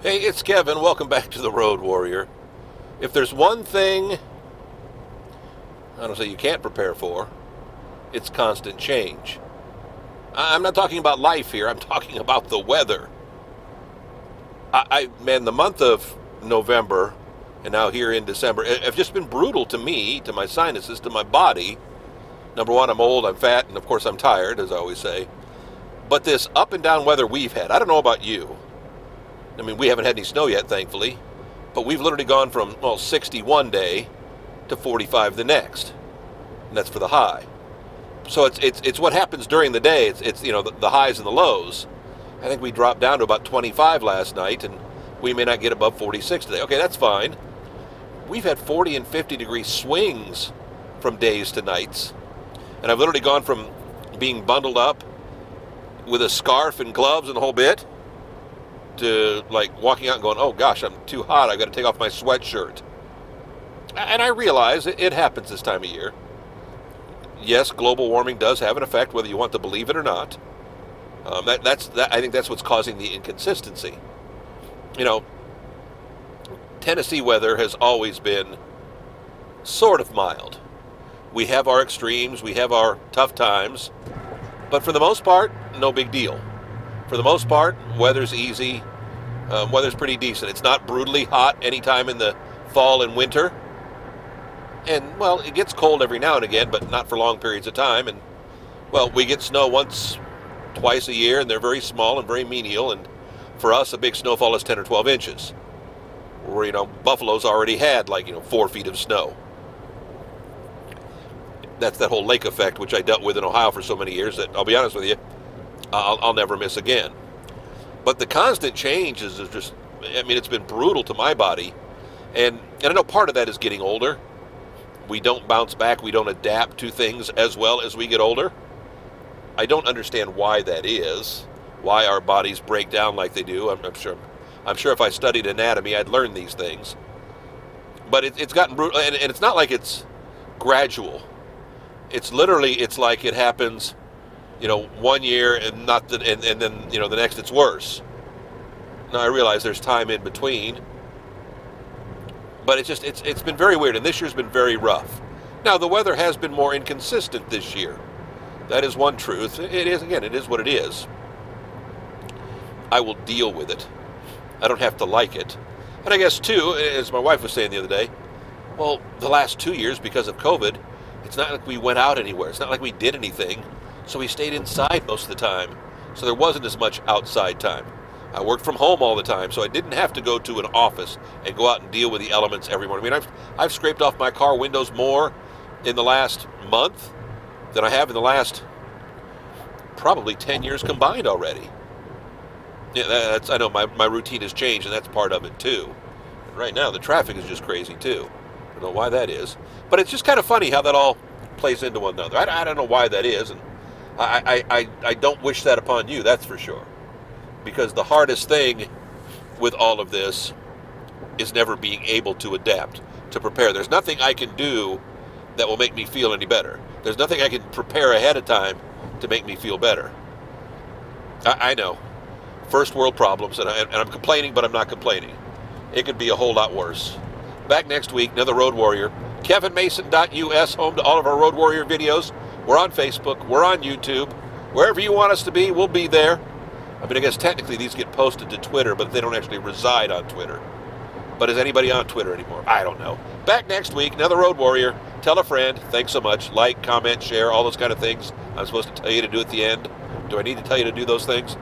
Hey, it's Kevin. Welcome back to the Road Warrior. If there's one thing, I don't say you can't prepare for, it's constant change. I'm not talking about life here. I'm talking about the weather. Man, the month of November and now here in December have just been brutal to me, to my sinuses, to my body. Number one, I'm old, I'm fat, and of course I'm tired, as I always say. But this up and down weather we've had, I don't know about you. I mean, we haven't had any snow yet, thankfully, but we've literally gone from, 60 one day to 45 the next, and that's for the high. So it's what happens during the day. It's the highs and the lows. I think we dropped down to about 25 last night, and we may not get above 46 today. Okay, that's fine. We've had 40 and 50 degree swings from days to nights, and I've literally gone from being bundled up with a scarf and gloves and the whole bit to like walking out and going, oh gosh, I'm too hot, I've got to take off my sweatshirt. And I realize it happens this time of year. Yes, global warming does have an effect, whether you want to believe it or not. I think that's what's causing the inconsistency. Tennessee weather has always been sort of mild. We have our extremes, we have our tough times, but for the most part, no big deal. For the most part, weather's easy. Weather's pretty decent. It's not brutally hot anytime in the fall and winter. And, well, it gets cold every now and again, but not for long periods of time. And, well, we get snow once, twice a year, and they're very small and very menial. And for us, a big snowfall is 10 or 12 inches. Where, Buffalo's already had, 4 feet of snow. That's that whole lake effect, which I dealt with in Ohio for so many years that, I'll be honest with you, I'll never miss again. But the constant change is just, it's been brutal to my body. And I know part of that is getting older. We don't bounce back. We don't adapt to things as well as we get older. I don't understand why that is, why our bodies break down like they do. I'm sure if I studied anatomy, I'd learn these things. But it's gotten brutal, and it's not like it's gradual. It's like it happens 1 year and and then the next it's worse. Now I realize there's time in between, but it's been very weird, and this year's been very rough. Now the weather has been more inconsistent this year. That is one truth. It is what it is. I will deal with it. I don't have to like it. And I guess too, as my wife was saying the other day, well, the last 2 years because of COVID, it's not like we went out anywhere. It's not like we did anything. So we stayed inside most of the time. So there wasn't as much outside time. I worked from home all the time, so I didn't have to go to an office and go out and deal with the elements every morning. I've scraped off my car windows more in the last month than I have in the last probably 10 years combined already. Yeah, I know my routine has changed, and that's part of it too. And right now, the traffic is just crazy too. I don't know why that is. But it's just kind of funny how that all plays into one another. I don't know why that is, and I don't wish that upon you, that's for sure. Because the hardest thing with all of this is never being able to adapt, to prepare. There's nothing I can do that will make me feel any better. There's nothing I can prepare ahead of time to make me feel better. I know. First world problems, and I'm complaining, but I'm not complaining. It could be a whole lot worse. Back next week, another Road Warrior. KevinMason.us, home to all of our Road Warrior videos. We're on Facebook. We're on YouTube. Wherever you want us to be, we'll be there. I guess technically these get posted to Twitter, but they don't actually reside on Twitter. But is anybody on Twitter anymore? I don't know. Back next week, another Road Warrior. Tell a friend. Thanks so much. Like, comment, share, all those kind of things I'm supposed to tell you to do at the end. Do I need to tell you to do those things?